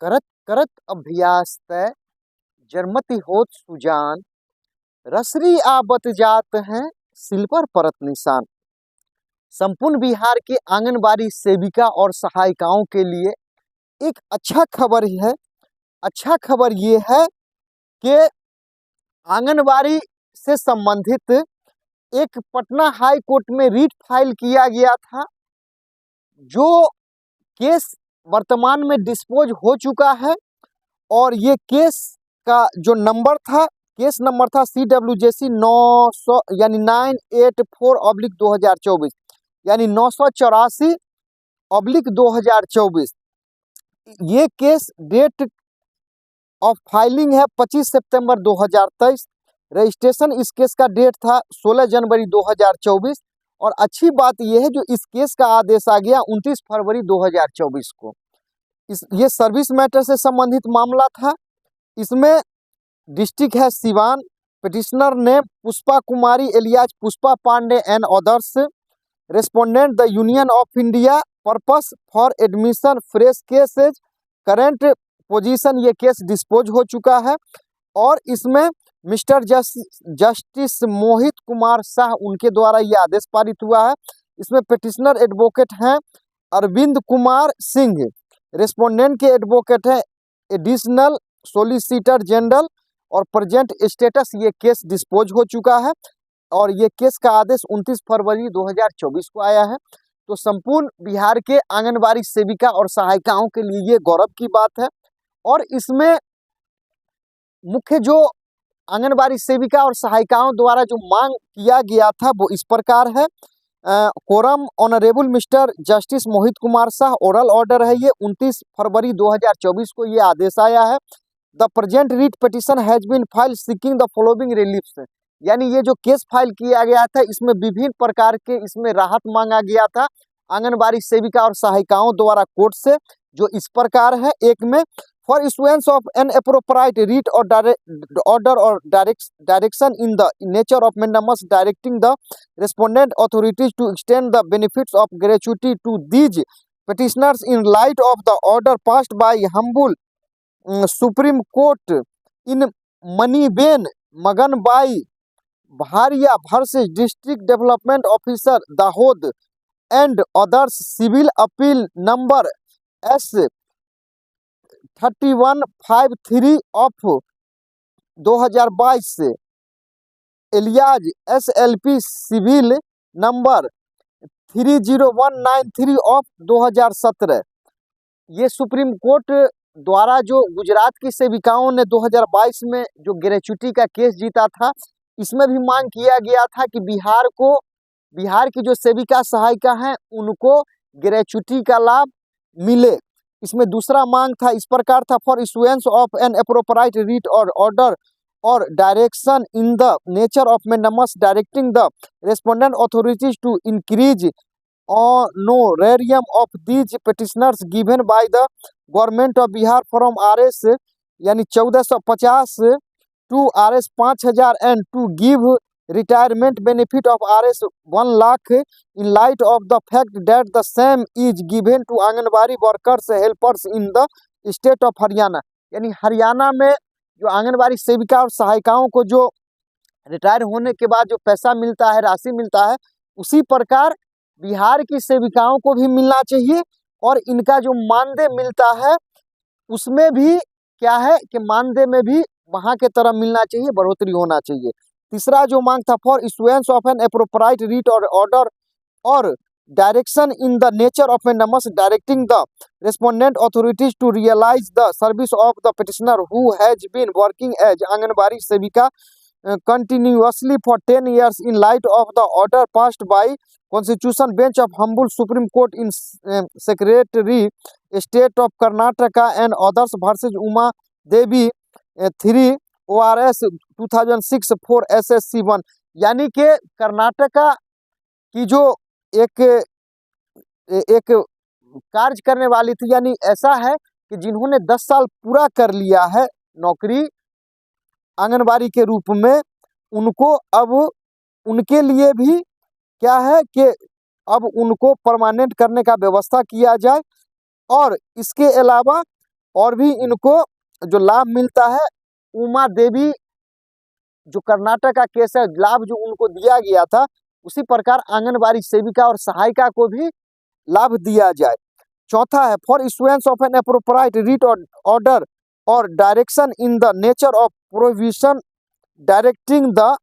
करत करत अभ्यास तय जरमति होत सुजान, रसरी आबत जात हैं सिल पर परत निशान। संपूर्ण बिहार के आंगनबाड़ी सेविका और सहायिकाओं के लिए एक अच्छा खबर है। अच्छा खबर ये है कि आंगनबाड़ी से संबंधित एक पटना हाई कोर्ट में रिट फाइल किया गया था, जो केस वर्तमान में डिस्पोज हो चुका है। और ये केस का जो नंबर था, केस नंबर था CWJC 900 यानी 984/2024 यानी 984/2024। ये केस डेट ऑफ फाइलिंग है 25 सितंबर 2023। रजिस्ट्रेशन इस केस का डेट था 16 जनवरी 2024। और अच्छी बात यह है जो इस केस का आदेश आ गया 29 फरवरी 2024 को। ये सर्विस मैटर से संबंधित मामला था। इसमें डिस्ट्रिक्ट है सिवान। पिटिशनर ने Pushpa Kumari alias Pushpa Pandey and others. Respondent the union of India. Purpose for admission fresh cases. Current position ये केस डिस्पोज हो चुका है। और इसमें मिस्टर जस्टिस मोहित कुमार शाह उनके द्वारा ये आदेश पारित हुआ है। इसमें पिटिशनर एडवोकेट हैं अरविंद कुमार सिंह। रेस्पोंडेंट के एडवोकेट हैं एडिशनल सोलिसिटर जनरल। और प्रेजेंट स्टेटस ये केस डिस्पोज हो चुका है। और ये केस का आदेश 29 फरवरी 2024 को आया है। तो संपूर्ण बिहार के आंगनबाड़ी सेविका और सहायिकाओं के लिए ये गौरव की बात है। और इसमें मुख्य जो आंगनबाड़ी सेविका और सहायिकाओं द्वारा जो मांग किया गया था वो इस प्रकार है। Quorum honourable mister justice Mohit Kumar Shah, oral order है ये 29 फरवरी 2024 को ये आदेश आया है। The present writ petition has been file seeking the following reliefs. यानी ये जो केस फाइल किया गया था इसमें विभिन्न प्रकार के इसमें राहत मांगा गया था आंगनबाड़ी सेविका और सहायिकाओं द्वारा कोर्ट से, जो इस प्रकार है। एक में for issuance of an appropriate writ और ऑर्डर और direction in the nature of mandamus directing the respondent authorities to extend the benefits of gratuity to these petitioners in light of the order passed by humble supreme court in Maniben Maganbhai Bhariya versus district development officer Dahod and others civil appeal number S3153 of 2022 से alias SLP civil number 30193 of 2017। ये supreme court द्वारा जो गुजरात की सेविकाओं ने 2022 में जो gratuity का केस जीता था, इसमें भी मांग किया गया था कि बिहार की जो सेविका सहायिका हैं उनको ग्रेच्युटी का लाभ मिले। इसमें दूसरा मांग था इस प्रकार था for issuance of an appropriate writ और ऑर्डर और direction in the nature of mandamus directing the respondent authorities to increase honorarium of these petitioners given by the government of Bihar from RS यानी 1450 to RS 5000 and to give retirement benefit of RS 1 lakh in light of the fact that the same is given to anganwadi workers helpers in the state of Haryana. यानी हरियाणा में जो आंगनबाड़ी सेविका और सहायिकाओं को जो retire होने के बाद जो पैसा मिलता है, राशि मिलता है, उसी प्रकार बिहार की सेविकाओं को भी मिलना चाहिए। और इनका जो मानदेय मिलता है उसमें भी क्या है कि मानदेय में भी वहां के तरह मिलना चाहिए, बढ़ोतरी होना चाहिए। तीसरा जो मांग था for issuance of an appropriate writ और ऑर्डर और direction in the nature of mandamus directing the respondent authorities to realise the service of the petitioner who has been working as Anganwadi sevika continuously for 10 years in light of the order passed by Constitution Bench of Humble Supreme Court in Secretary State of Karnataka and others versus Uma Devi 3 ORS 2006 for SSC 1। यानी कि कर्नाटका की जो एक कार्य करने वाली थी, यानी ऐसा है कि जिन्होंने 10 साल पूरा कर लिया है नौकरी आंगनबाड़ी के रूप में, उनको अब उनके लिए भी क्या है कि अब उनको परमानेंट करने का व्यवस्था किया जाए। और इसके अलावा और भी इनको जो लाभ मिलता है। उमा देवी जो कर्नाटक का केस है, लाभ जो उनको दिया गया था उसी प्रकार आंगनबाड़ी सेविका और सहायिका को भी लाभ दिया जाए। चौथा है for issuance of an appropriate writ order और direction in the nature of provision directing the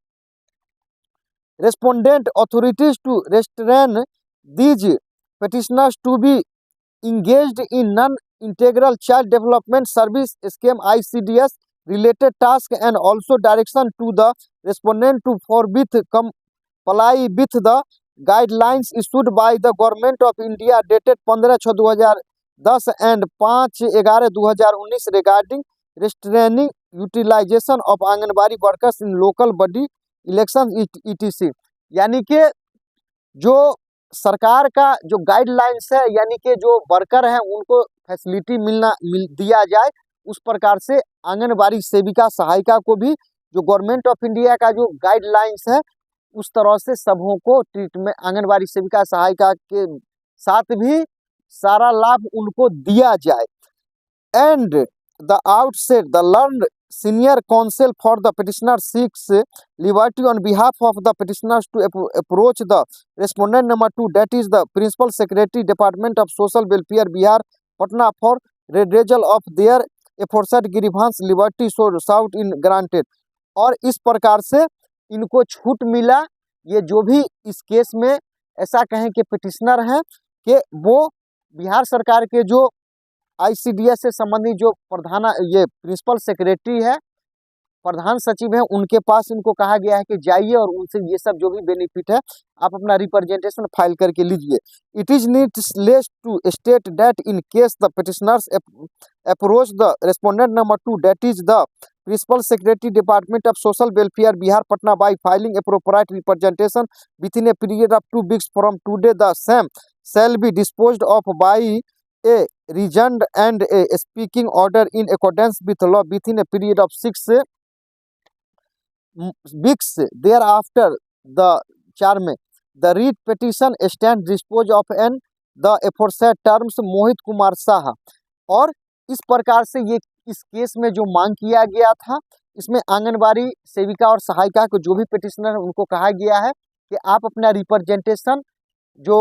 respondent authorities to restrain these petitioners to be engaged in non-integral child development service scheme ICDS related task and also direction to the respondent to forthwith comply with the guidelines issued by the government of India dated 15/6/2010 and 5/11/2019 regarding restraining utilization of anganwadi workers in local body elections etc। यानी कि जो सरकार का जो guidelines है, यानी कि जो वर्कर हैं उनको फैसिलिटी दिया जाए, उस प्रकार से आंगनबाड़ी सेविका सहायिका को भी जो गवर्नमेंट ऑफ इंडिया का जो गाइडलाइंस है उस तरह से सबों को ट्रीटमेंट आंगनबाड़ी सेविका सहायिका के साथ भी सारा लाभ उनको दिया जाए। And the outset the learn senior counsel for the petitioner seeks liberty on behalf of the petitioners to approach the respondent number 2, that is the principal secretary department of social welfare Bihar Patna for redressal of their aforesaid grievance liberty so sought in granted। और इस प्रकार से इनको छूट मिला। ये जो भी इस केस में ऐसा कहें कि पिटिशनर हैं कि वो बिहार सरकार के जो ICDS से संबंधित जो ये प्रिंसिपल सेक्रेटरी है, प्रधान सचिव है, उनके पास इनको कहा गया है कि जाइए और उनसे ये सब जो भी बेनिफिट है आप अपना रिप्रेजेंटेशन फाइल करके लीजिए। It is needless to state that in case the petitioners approach the respondent number 2, that is the principal secretary department of social welfare Bihar Patna by filing appropriate representation within a period of 2 weeks from today the same shall be disposed of by a reasoned and a speaking order in accordance with law within a period of 6 weeks thereafter the charm the read petition stand dispose of and the aforesaid terms मोहित कुमार शाह। और इस प्रकार से ये इस case में जो मांग किया गया था, इसमें आंगनबाड़ी सेविका और सहायिका को जो भी पिटिशनर है उनको कहा गया है कि आप अपना रिप्रेजेंटेशन जो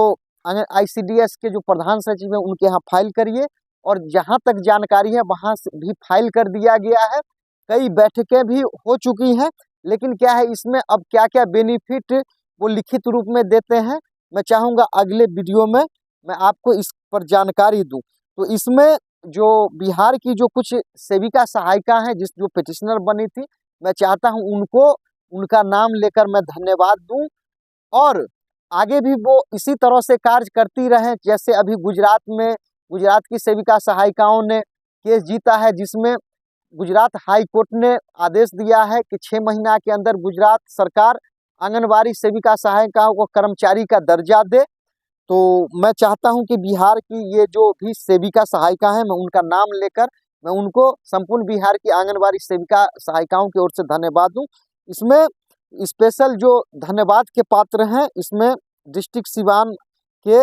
ICDS के जो प्रधान सचिव है उनके यहाँ फाइल करिए। और जहाँ तक जानकारी है वहाँ से भी फाइल कर दिया गया है। कई बैठकें भी हो चुकी हैं, लेकिन क्या है इसमें अब क्या क्या बेनिफिट वो लिखित रूप में देते हैं, मैं चाहूँगा अगले वीडियो में मैं आपको इस पर जानकारी दूँ। तो इसमें जो बिहार की जो कुछ सेविका सहायिका हैं जो पिटिशनर बनी थी, मैं चाहता हूँ उनको उनका नाम लेकर मैं धन्यवाद दूँ और आगे भी वो इसी तरह से कार्य करती रहें। जैसे अभी गुजरात की सेविका सहायिकाओं ने केस जीता है, जिसमें गुजरात हाई कोर्ट ने आदेश दिया है कि 6 महीना के अंदर गुजरात सरकार आंगनबाड़ी सेविका सहायिकाओं को कर्मचारी का दर्जा दे। तो मैं चाहता हूं कि बिहार की ये जो भी सेविका सहायिका हैं, मैं उनका नाम लेकर मैं उनको संपूर्ण बिहार की आंगनबाड़ी सेविका सहायिकाओं की ओर से धन्यवाद दूं। इसमें स्पेशल जो धन्यवाद के पात्र हैं, इसमें डिस्ट्रिक्ट सिवान के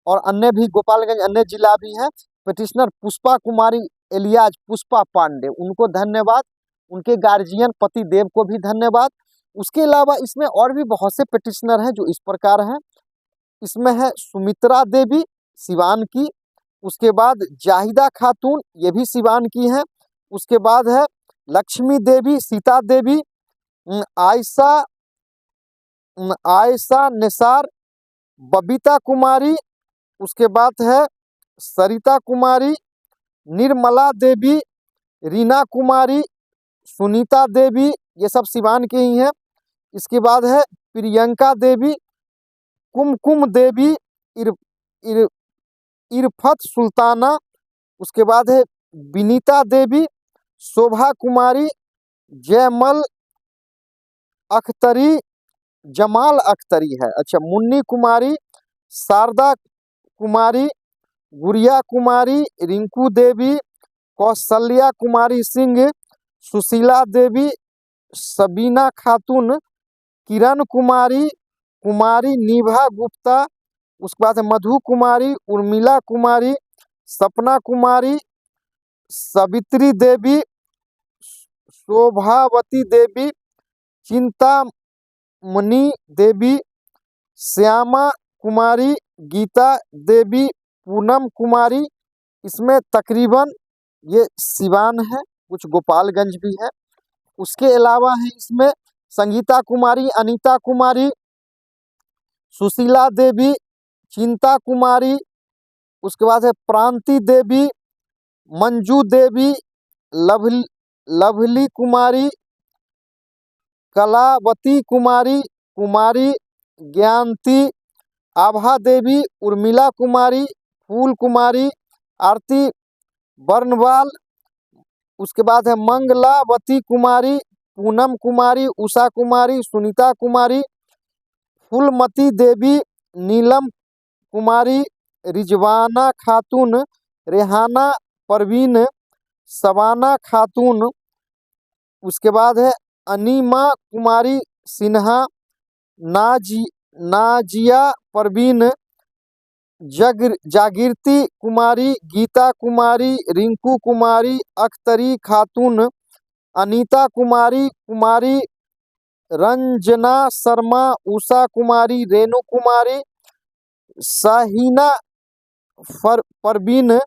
और अन्य भी गोपालगंज अन्य जिला भी हैं। पिटिशनर पुष्पा कुमारी एलियाज पुष्पा पांडे, उनको धन्यवाद। उनके गार्जियन पति देव को भी धन्यवाद। उसके अलावा इसमें और भी बहुत से पिटिशनर हैं जो इस प्रकार हैं। इसमें है सुमित्रा देवी सिवान की, उसके बाद जाहिदा खातून ये भी सिवान की हैं, उसके बाद है लक्ष्मी देवी, सीता देवी, आयशा निसार, बबीता कुमारी, उसके बाद है सरिता कुमारी, निर्मला देवी, रीना कुमारी, सुनीता देवी, ये सब सिवान के ही हैं। इसके बाद है प्रियंका देवी, कुमकुम देवी, इरफत सुल्ताना, उसके बाद है विनीता देवी, शोभा कुमारी, जयमल अख्तरी, जमाल अख्तरी है, अच्छा, मुन्नी कुमारी, शारदा कुमारी, गुड़िया कुमारी, रिंकू देवी, कौशल्या कुमारी सिंह, सुशीला देवी, सबीना खातून, किरण कुमारी, कुमारी निभा गुप्ता, उसके बाद मधु कुमारी, उर्मिला कुमारी, सपना कुमारी, सवित्री देवी, शोभावती देवी, चिंतामणि देवी, श्यामा कुमारी, गीता देवी, पूनम कुमारी। इसमें तकरीबन ये सिवान है, कुछ गोपालगंज भी है। उसके अलावा है इसमें संगीता कुमारी, अनीता कुमारी, सुशीला देवी, चिंता कुमारी, उसके बाद है प्रांति देवी, मंजू देवी, लवली कुमारी, कलावती कुमारी, कुमारी ज्ञानती, आभा देवी, उर्मिला कुमारी, फूल कुमारी, आरती बर्नवाल। उसके बाद है मंगलावती कुमारी, पूनम कुमारी, उषा कुमारी, सुनीता कुमारी, फूलमती देवी, नीलम कुमारी, रिजवाना खातून, रेहाना परवीन, सवाना खातून। उसके बाद है अनीमा कुमारी सिन्हा, नाजिया परवीन, जागृति कुमारी, गीता कुमारी, रिंकू कुमारी, अख्तरी खातून, अनीता कुमारी, कुमारी रंजना शर्मा, उषा कुमारी, रेणु कुमारी, शाहीना परवीन,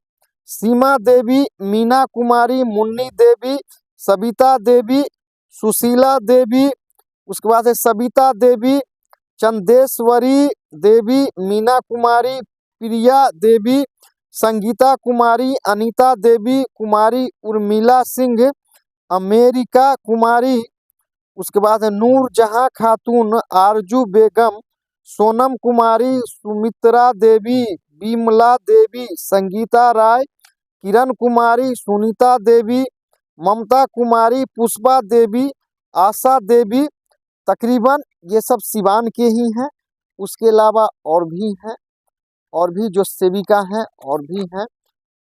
सीमा देवी, मीना कुमारी, मुन्नी देवी, सबिता देवी, सुशीला देवी। उसके बाद है सबिता देवी, चंदेश्वरी देवी, मीना कुमारी, प्रिया देवी, संगीता कुमारी, अनीता देवी, कुमारी उर्मिला सिंह, अमेरिका कुमारी। उसके बाद है नूरजहां खातून, आरजू बेगम, सोनम कुमारी, सुमित्रा देवी, बिमला देवी, संगीता राय, किरण कुमारी, सुनीता देवी, ममता कुमारी, पुष्पा देवी, आशा देवी। तकरीबन ये सब सिवान के ही हैं। उसके अलावा और भी हैं, और भी जो सेविका हैं और भी हैं।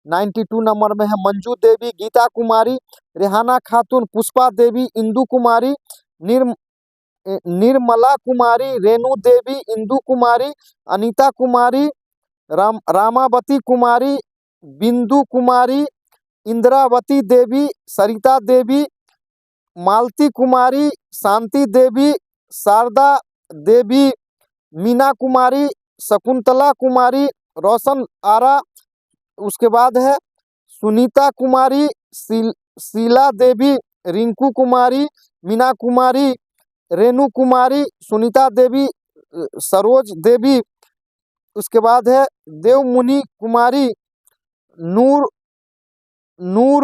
92 नंबर में है मंजू देवी, गीता कुमारी, रेहाना खातून, पुष्पा देवी, इंदु कुमारी, निर्मला कुमारी, रेणु देवी, इंदु कुमारी, अनीता कुमारी, रामावती कुमारी, बिंदु कुमारी, इंद्रावती देवी, सरिता देवी, मालती कुमारी, शांति देवी, शारदा देवी, मीना कुमारी, शकुंतला कुमारी, रोशन आरा। उसके बाद है सुनीता कुमारी, शीला देवी, रिंकू कुमारी, मीना कुमारी, रेणु कुमारी, सुनीता देवी, सरोज देवी। उसके बाद है देवमुनि कुमारी, नूर नूर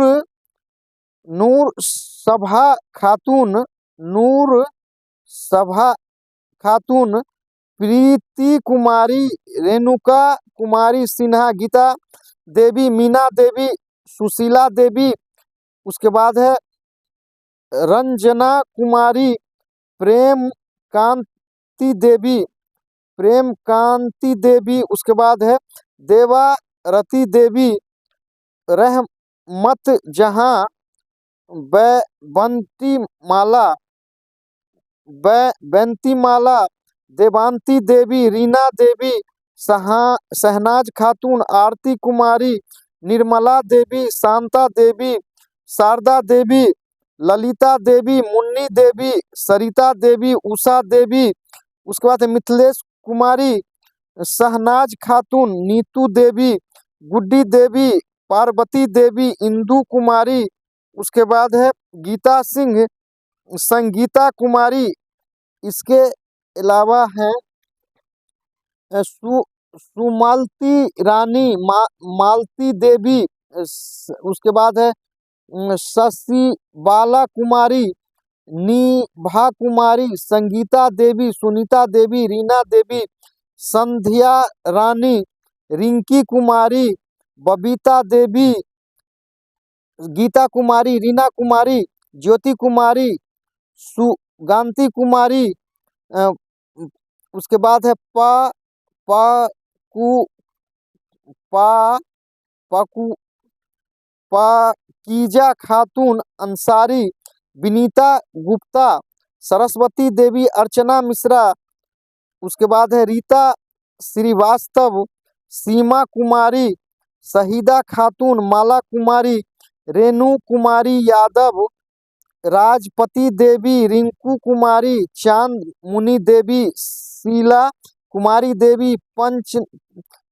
नूर सभा खातून, नूर सभा खातून, प्रीति कुमारी, रेणुका कुमारी सिन्हा, गीता देवी, मीना देवी, सुशीला देवी। उसके बाद है रंजना कुमारी, प्रेम कांति देवी, उसके बाद है देवारती देवी, रहमत जहां, बंती माला, देवांती देवी, रीना देवी, शहनाज खातून, आरती कुमारी, निर्मला देवी, शांता देवी, शारदा देवी, ललिता देवी, मुन्नी देवी, सरिता देवी, उषा देवी। उसके बाद है मिथिलेश कुमारी, शहनाज खातून, नीतू देवी, गुड्डी देवी, पार्वती देवी, इंदु कुमारी। उसके बाद है गीता सिंह, संगीता कुमारी। इसके अलावा है सुमालती रानी, मालती देवी। उसके बाद है शशि बाला कुमारी, नीभा कुमारी, संगीता देवी, सुनीता देवी, रीना देवी, संध्या रानी, रिंकी कुमारी, बबीता देवी, गीता कुमारी, रीना कुमारी, ज्योति कुमारी, सुगांती कुमारी। उसके बाद है पाकीजा खातून अंसारी, विनीता गुप्ता, सरस्वती देवी, अर्चना मिश्रा। उसके बाद है रीता श्रीवास्तव, सीमा कुमारी, शहीदा खातून, माला कुमारी, रेणु कुमारी यादव, राजपति देवी, रिंकू कुमारी, चांद मुनि देवी, शीला कुमारी देवी,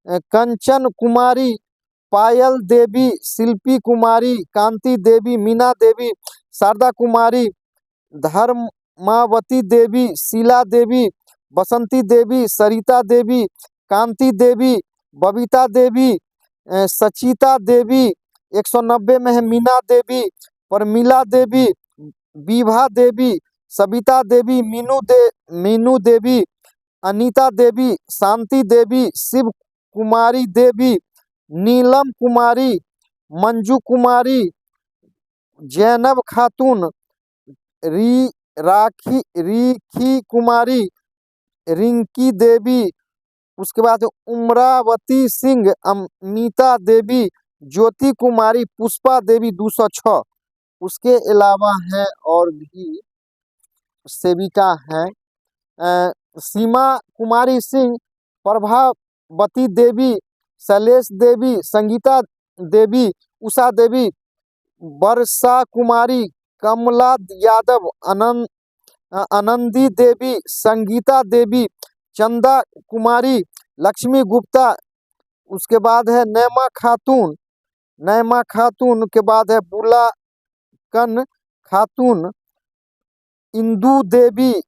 कंचन कुमारी, पायल देवी, शिल्पी कुमारी, कांति देवी, मीना देवी, शारदा कुमारी, धर्मावती देवी, शीला देवी, बसंती देवी, सरिता देवी, कांति देवी, बबीता देवी, सचिता देवी, 190 में है मीना देवी, परमिला देवी, विभा देवी, सविता देवी, मीनू देवी, अनीता देवी, शांति देवी, शिव कुमारी देवी, नीलम कुमारी, मंजू कुमारी, जैनब खातून, रिखी कुमारी, रिंकी देवी, उसके बाद उमरावती सिंह, अमिता देवी, ज्योति कुमारी, पुष्पा देवी 206। उसके अलावा है और भी सेविका हैं, सीमा कुमारी सिंह, प्रभावती देवी, शैलेश देवी, संगीता देवी, उषा देवी, वर्षा कुमारी, कमला यादव, आनंदी देवी, संगीता देवी, चंदा कुमारी, लक्ष्मी गुप्ता। उसके बाद है नैमा खातून के बाद है बुलाकन खातून, इंदू देवी,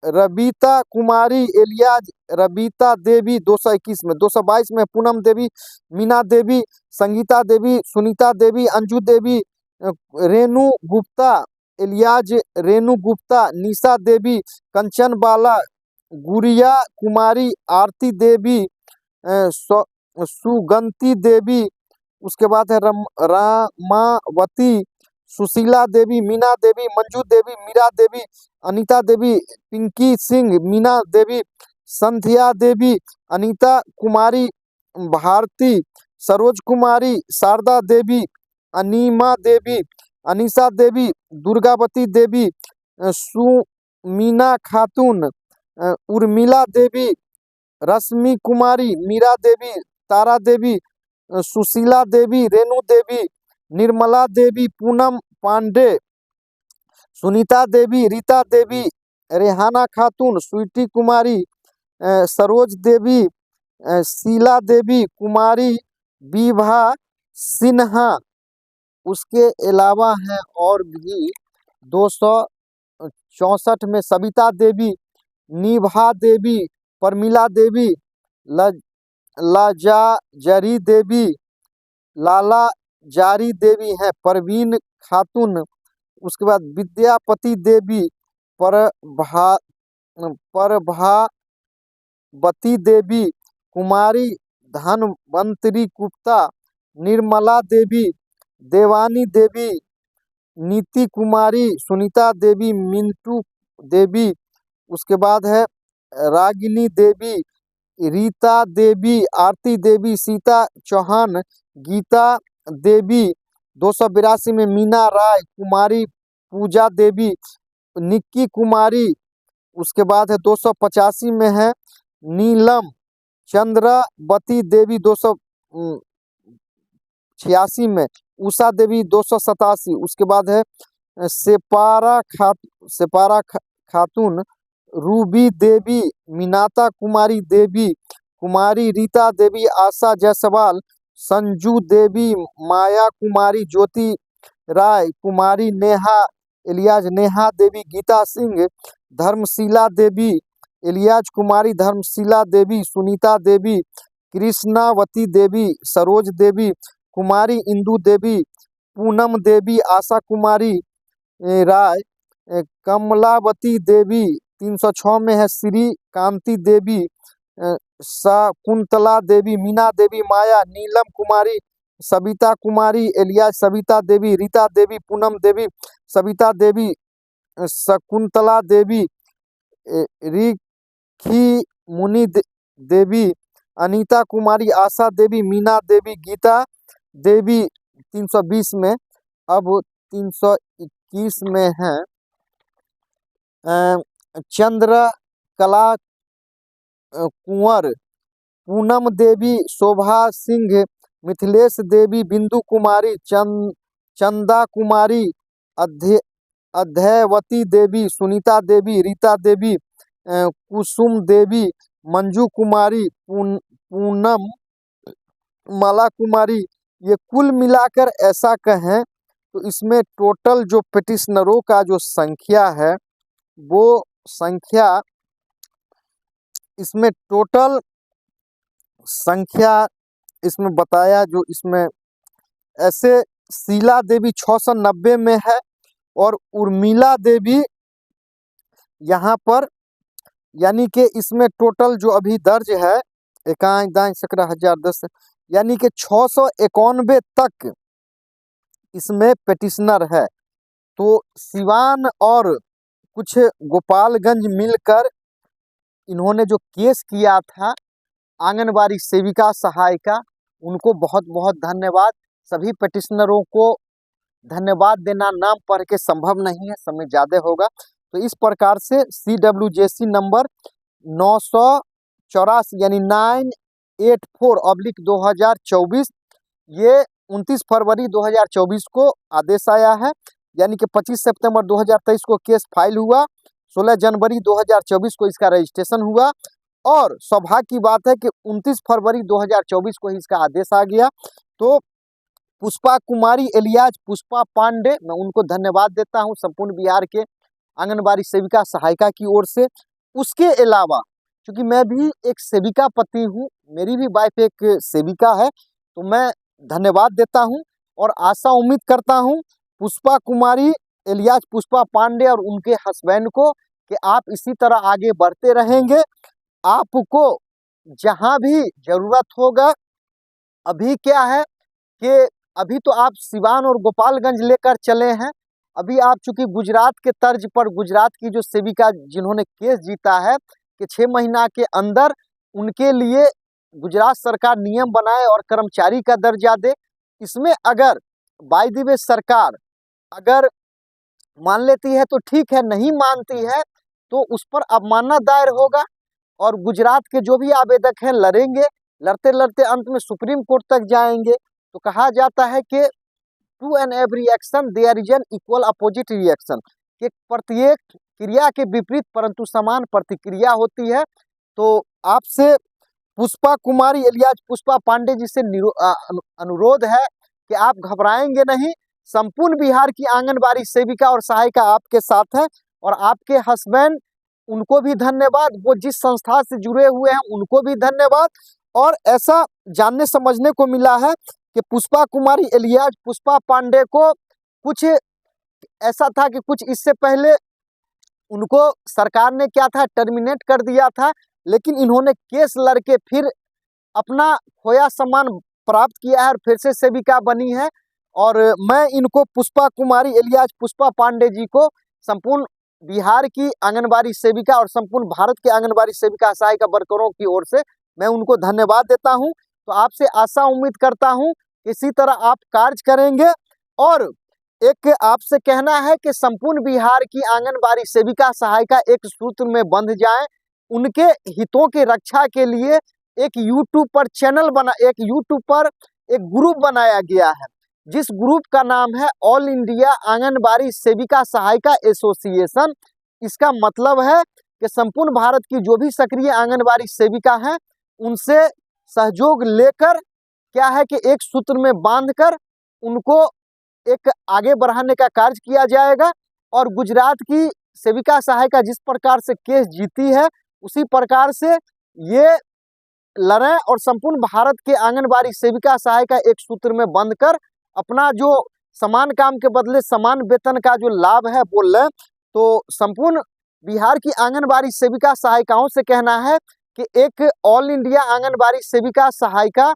रबीता कुमारी, एलियाज रबीता देवी 221 में, 222 में पूनम देवी, मीना देवी, संगीता देवी, सुनीता देवी, अंजू देवी, रेणु गुप्ता, एलियाज रेणु गुप्ता, निशा देवी, कंचन बाला, गुड़िया कुमारी, आरती देवी, सुगंती देवी। उसके बाद है रामावती, सुशीला देवी, मीना देवी, मंजू देवी, मीरा देवी, अनीता देवी, पिंकी सिंह, मीना देवी, संध्या देवी, अनीता कुमारी, भारती, सरोज कुमारी, शारदा देवी, अनीमा देवी, अनीसा देवी, दुर्गावती देवी, सुमीना खातून, उर्मिला देवी, रश्मि कुमारी, मीरा देवी, तारा देवी, सुशीला देवी, रेणु देवी, निर्मला देवी, पूनम पांडे, सुनीता देवी, रीता देवी, रेहाना खातून, स्वीटी कुमारी, सरोज देवी, शीला देवी, कुमारी विभा सिन्हा। उसके अलावा है और भी 264 में सविता देवी, निभा देवी, परमिला देवी, लाजारी देवी, लाला जारी देवी है, परवीन खातून। उसके बाद विद्यापति देवी, प्रभावती देवी, कुमारी धनवंतरी गुप्ता, निर्मला देवी, देवानी देवी, नीति कुमारी, सुनीता देवी, मिंटू देवी। उसके बाद है रागिनी देवी, रीता देवी, आरती देवी, सीता चौहान, गीता देवी। 282 में मीना राय, कुमारी पूजा देवी, निक्की कुमारी। उसके बाद है 285 में है नीलम चंद्रावती देवी, 286 में उषा देवी, 287। उसके बाद है सेपारा खातून, रूबी देवी, मीनाता कुमारी देवी, कुमारी रीता देवी, आशा जायसवाल, संजू देवी, माया कुमारी, ज्योति राय, कुमारी नेहा, एलियाज नेहा देवी, गीता सिंह, धर्मशीला देवी, एलियाज कुमारी, धर्मशीला देवी, सुनीता देवी, कृष्णावती देवी, सरोज देवी, कुमारी इंदू देवी, पूनम देवी, आशा कुमारी राय, कमलावती देवी। 306 में है श्री कांति देवी, शकुंतला देवी, मीना देवी, माया, नीलम कुमारी, सविता कुमारी, एलियाज सविता देवी, रीता देवी, पूनम देवी, सविता देवी, शकुंतला देवी, रिखी मुनि देवी, अनीता कुमारी, आशा देवी, मीना देवी, गीता देवी। 320 में। अब 321 में है चंद्रकला कुंवर, पूनम देवी, शोभा सिंह, मिथिलेश देवी, बिंदु कुमारी, चंदा कुमारी, अध्ययवती देवी, सुनीता देवी, रीता देवी, कुसुम देवी, मंजू कुमारी, पूनम, माला कुमारी, ये कुल मिलाकर ऐसा कहें तो इसमें टोटल जो पिटिशनरों का जो संख्या है वो संख्या, इसमें टोटल संख्या इसमें बताया जो इसमें ऐसे शीला देवी 690 में है और उर्मिला देवी यहाँ पर, यानी कि इसमें टोटल जो अभी दर्ज है 11,10 यानी कि 691 तक इसमें पिटिशनर है। तो सिवान और कुछ गोपालगंज मिलकर इन्होंने जो केस किया था आंगनबाड़ी सेविका सहायिका, उनको बहुत बहुत धन्यवाद। सभी पिटिशनरों को धन्यवाद देना नाम पढ़ के संभव नहीं है, समय ज़्यादा होगा। तो इस प्रकार से CWJC नंबर 984 यानी 984/2024 ये 29 फरवरी 2024 को आदेश आया है, यानी कि 25 सितंबर 2023 को केस फाइल हुआ, 16 जनवरी 2024 को इसका रजिस्ट्रेशन हुआ और सौभाग्य की बात है कि 29 फरवरी 2024 को ही इसका आदेश आ गया। तो पुष्पा कुमारी एलियाज पुष्पा पांडे, मैं उनको धन्यवाद देता हूं संपूर्ण बिहार के आंगनबाड़ी सेविका सहायिका की ओर से। उसके अलावा क्योंकि मैं भी एक सेविका पति हूं, मेरी भी वाइफ एक सेविका है, तो मैं धन्यवाद देता हूं और आशा उम्मीद करता हूं पुष्पा कुमारी एलियाज पुष्पा पांडे और उनके हस्बैंड को कि आप इसी तरह आगे बढ़ते रहेंगे। आपको जहां भी जरूरत होगा, अभी क्या है कि अभी तो आप सिवान और गोपालगंज लेकर चले हैं, अभी आप चूंकि गुजरात के तर्ज पर गुजरात की जो सेविका जिन्होंने केस जीता है कि 6 महीना के अंदर उनके लिए गुजरात सरकार नियम बनाए और कर्मचारी का दर्जा दे। इसमें अगर बाय द वे सरकार अगर मान लेती है तो ठीक है, नहीं मानती है तो उस पर अवमानना दायर होगा और गुजरात के जो भी आवेदक हैं लड़ेंगे, लड़ते लड़ते अंत में सुप्रीम कोर्ट तक जाएंगे। तो कहा जाता है कि to an every action there is an equal opposite reaction, कि प्रत्येक क्रिया के विपरीत परंतु समान प्रतिक्रिया होती है। तो आपसे पुष्पा कुमारी एलियाज पुष्पा पांडे जी से अनुरोध है कि आप घबराएंगे नहीं, संपूर्ण बिहार की आंगनबाड़ी सेविका और सहायिका आपके साथ है और आपके हस्बैंड, उनको भी धन्यवाद, वो जिस संस्था से जुड़े हुए हैं उनको भी धन्यवाद। और ऐसा जानने समझने को मिला है कि पुष्पा कुमारी एलियाज पुष्पा पांडे को कुछ ऐसा था कि कुछ इससे पहले उनको सरकार ने क्या था टर्मिनेट कर दिया था, लेकिन इन्होंने केस लड़के फिर अपना खोया सम्मान प्राप्त किया है और फिर से सेविका बनी है। और मैं इनको पुष्पा कुमारी एलियाज पुष्पा पांडे जी को संपूर्ण बिहार की आंगनबाड़ी सेविका और संपूर्ण भारत के आंगनबाड़ी सेविका सहायिका वर्करों की ओर से मैं उनको धन्यवाद देता हूं। तो आपसे आशा उम्मीद करता हूं इसी तरह आप कार्य करेंगे और एक आपसे कहना है कि संपूर्ण बिहार की आंगनबाड़ी सेविका सहायिका एक सूत्र में बंध जाएं। उनके हितों की रक्षा के लिए एक यूट्यूब पर चैनल बना, एक यूट्यूब पर एक ग्रुप बनाया गया है, जिस ग्रुप का नाम है ऑल इंडिया आंगनबाड़ी सेविका सहायिका एसोसिएशन। इसका मतलब है कि संपूर्ण भारत की जो भी सक्रिय आंगनबाड़ी सेविका हैं उनसे सहयोग लेकर क्या है कि एक सूत्र में बांधकर उनको एक आगे बढ़ाने का कार्य किया जाएगा। और गुजरात की सेविका सहायिका जिस प्रकार से केस जीती है उसी प्रकार से ये लड़ें और संपूर्ण भारत के आंगनबाड़ी सेविका सहायिका एक सूत्र में बंधकर अपना जो समान काम के बदले समान वेतन का जो लाभ है वो लें। तो संपूर्ण बिहार की आंगनबाड़ी सेविका सहायिकाओं से कहना है कि एक ऑल इंडिया आंगनबाड़ी सेविका सहायिका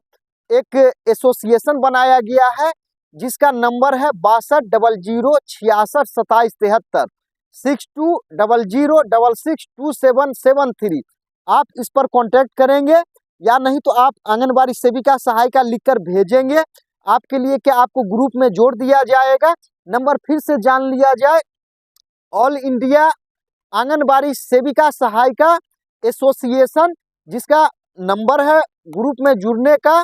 एक एसोसिएशन बनाया गया है जिसका नंबर है 6200662773 6200662773। आप इस पर कांटेक्ट करेंगे या नहीं तो आप आंगनबाड़ी सेविका सहायिका लिखकर भेजेंगे, आपके लिए क्या आपको ग्रुप में जोड़ दिया जाएगा। नंबर फिर से जान लिया जाए, ऑल इंडिया आंगनबाड़ी सेविका सहायिका एसोसिएशन जिसका नंबर है ग्रुप में जुड़ने का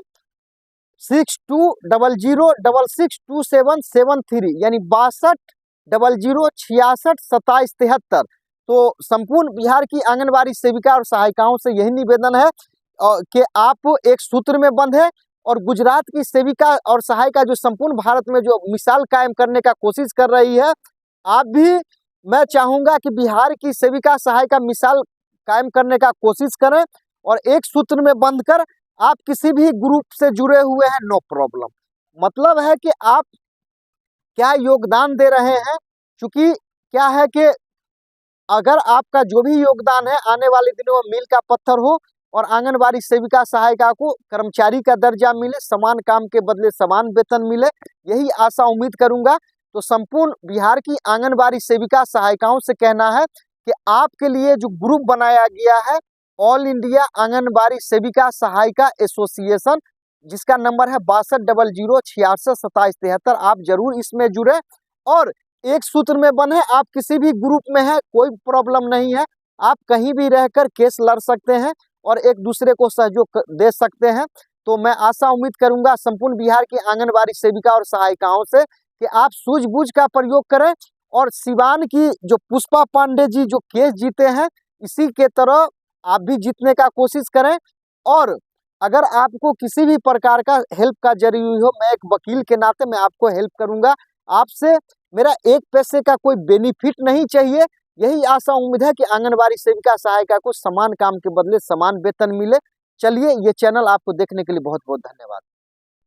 6200662773 यानी 6200662773। तो संपूर्ण बिहार की आंगनबाड़ी सेविका और सहायिकाओं से यही निवेदन है कि आप एक सूत्र में बंधे और गुजरात की सेविका और सहायिका जो संपूर्ण भारत में जो मिसाल कायम करने का कोशिश कर रही है, आप भी, मैं चाहूंगा कि बिहार की सेविका सहायिका मिसाल कायम करने का कोशिश करें और एक सूत्र में बंधकर आप किसी भी ग्रुप से जुड़े हुए हैं, नो प्रॉब्लम। मतलब है कि आप क्या योगदान दे रहे हैं, क्योंकि क्या है कि अगर आपका जो भी योगदान है आने वाले दिनों में मील का पत्थर हो और आंगनबाड़ी सेविका सहायिका को कर्मचारी का दर्जा मिले, समान काम के बदले समान वेतन मिले, यही आशा उम्मीद करूंगा। तो संपूर्ण बिहार की आंगनबाड़ी सेविका सहायिकाओं से कहना है कि आपके लिए जो ग्रुप बनाया गया है ऑल इंडिया आंगनबाड़ी सेविका सहायिका एसोसिएशन, जिसका नंबर है 6200662773, आप जरूर इसमें जुड़े और एक सूत्र में बने। आप किसी भी ग्रुप में है, कोई प्रॉब्लम नहीं है, आप कहीं भी रहकर केस लड़ सकते हैं और एक दूसरे को सहयोग दे सकते हैं। तो मैं आशा उम्मीद करूंगा संपूर्ण बिहार की आंगनबाड़ी सेविका और सहायिकाओं से कि आप सूझबूझ का प्रयोग करें और सिवान की जो पुष्पा पांडे जी जो केस जीते हैं, इसी के तरह आप भी जीतने का कोशिश करें। और अगर आपको किसी भी प्रकार का हेल्प का जरूरी हो, मैं एक वकील के नाते मैं आपको हेल्प करूंगा। आपसे मेरा एक पैसे का कोई बेनिफिट नहीं चाहिए, यही आशा उम्मीद है कि आंगनबाड़ी सेविका सहायिका को समान काम के बदले समान वेतन मिले। चलिए, ये चैनल आपको देखने के लिए बहुत बहुत धन्यवाद।